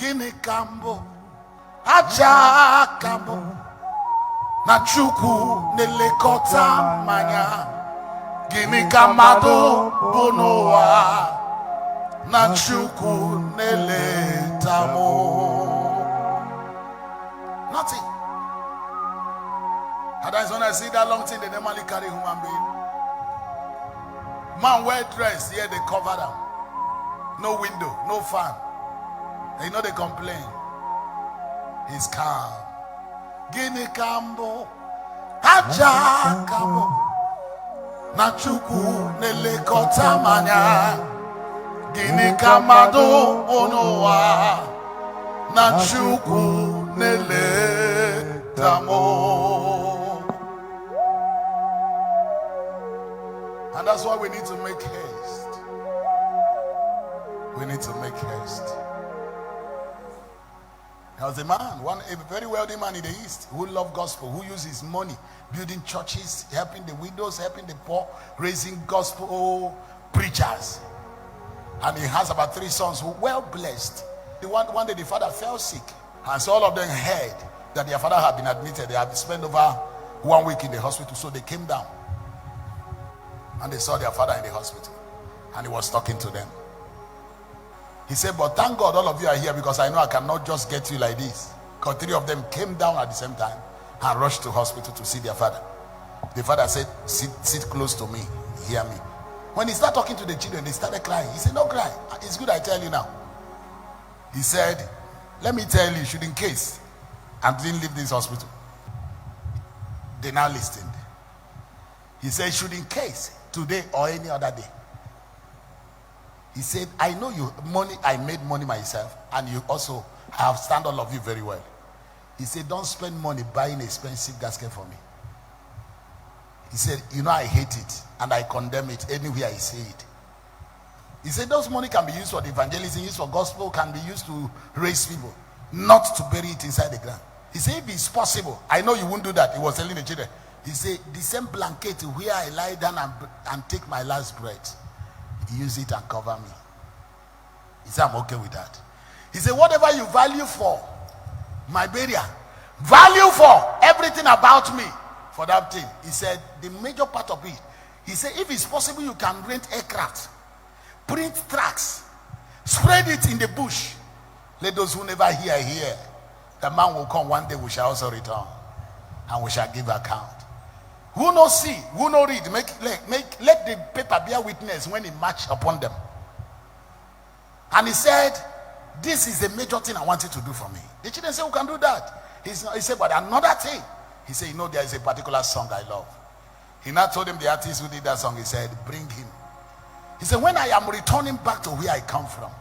Gini kambo aja kambo na chuku nelekota manya. Gini kamado bonoa na chuku neletamo. Nothing. And that's when I see that long thing they normally carry human being. Man well dressed, here they cover them. No window, no fan. And you know they complain. He's calm. Gini kambo aja kambo na chuku nelekota manya. Gini kamado onoa na chuku neletamo. And that's why we need to make haste. We need to make haste. There was a man, a very wealthy man in the East who loved gospel, who used his money building churches, helping the widows, helping the poor, raising gospel preachers. And he has about 3 sons who were well blessed. One day the father fell sick, and so all of them heard that their father had been admitted. They had spent over 1 week in the hospital, so they came down and they saw their father in the hospital, and he was talking to them. He said, but thank God all of you are here, because I know I cannot just get you like this. Because 3 of them came down at the same time and rushed to hospital to see their father. The father said, sit close to me, hear me. When he started talking to the children, they started crying. He said, don't cry, it's good I tell you now. He said, let me tell you, should in case I didn't leave this hospital. They now listened. He said, should in case today or any other day. He said, I know I made money myself, and you also have stand all of you very well. He said, don't spend money buying expensive gasket for me. He said, you know I hate it and I condemn it anywhere I see it. He said, those money can be used for the evangelism, used for gospel, can be used to raise people, not to bury it inside the ground. He said, if it's possible, I know you won't do that. He was telling the children. He said, the same blanket where I lie down and take my last breath, use it and cover me. He said, I'm okay with that. He said, whatever you value for my burial, value for everything about me for that thing. He said, the major part of it, he said, if it's possible, you can rent aircraft, print tracts, spread it in the bush. Let those who never hear. The man will come one day, we shall also return, and we shall give account. Who no see, who no read, let the paper bear witness when he march upon them. And he said, this is the major thing I want you to do for me. The children said, who can do that? He said, but another thing. He said, you know, there is a particular song I love. He now told him the artist who did that song. He said, bring him. He said, when I am returning back to where I come from,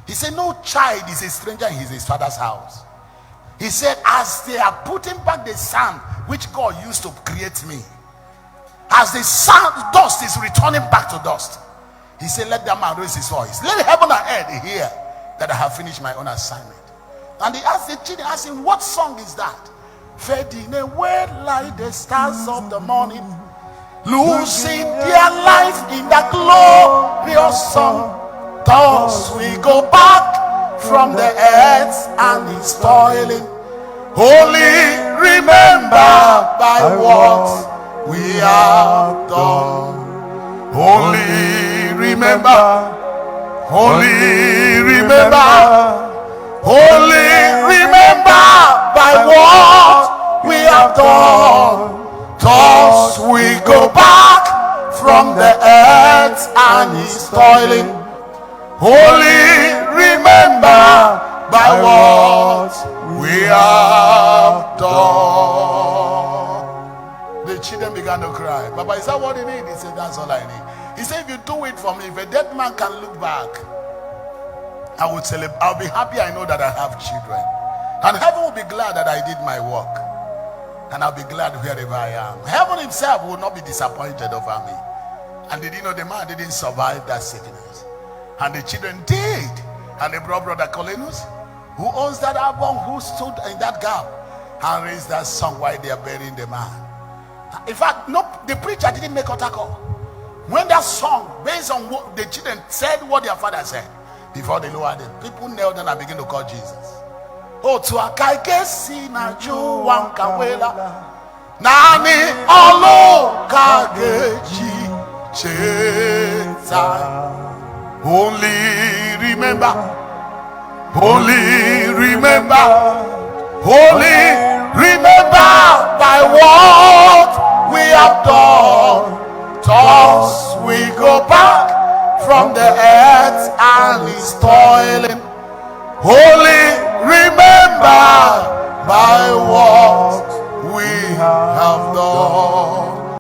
he said, no child is a stranger in his father's house. He said, as they are putting back the sand which God used to create me, as the sand dust is returning back to dust, he said, let that man raise his voice. Let heaven and earth hear that I have finished my own assignment. And he asked the children, asked him, what song is that? Fading away like the stars of the morning, losing their life in that glorious song. Thus we go back from the earth and its toiling. Only remember by what we have done. Only remember. Only remember. Only remember by what we have done. Thus we go back from the earth and its toiling. Only remember by what we have done. The children began to cry. Papa, is that what you need? He said, that's all I need. He said, if you do it for me, if a dead man can look back, I would celebrate. I'll be happy. I know that I have children, and heaven will be glad that I did my work, and I'll be glad wherever I am. Heaven himself will not be disappointed over me. And did you know the man didn't survive that sickness? And the children did. And they brought Brother Colinus, who owns that album, who stood in that gap and raised that song while they are burying the man. In fact, no, the preacher didn't make altar call. When that song, based on what the children said, what their father said, before they lower them. People knelt down and begin to call Jesus. Oh, to a kaikesi na juwan kawela nani olo kageji cheta. Only remember, by what we have done. Thus we go back from the earth and is toiling.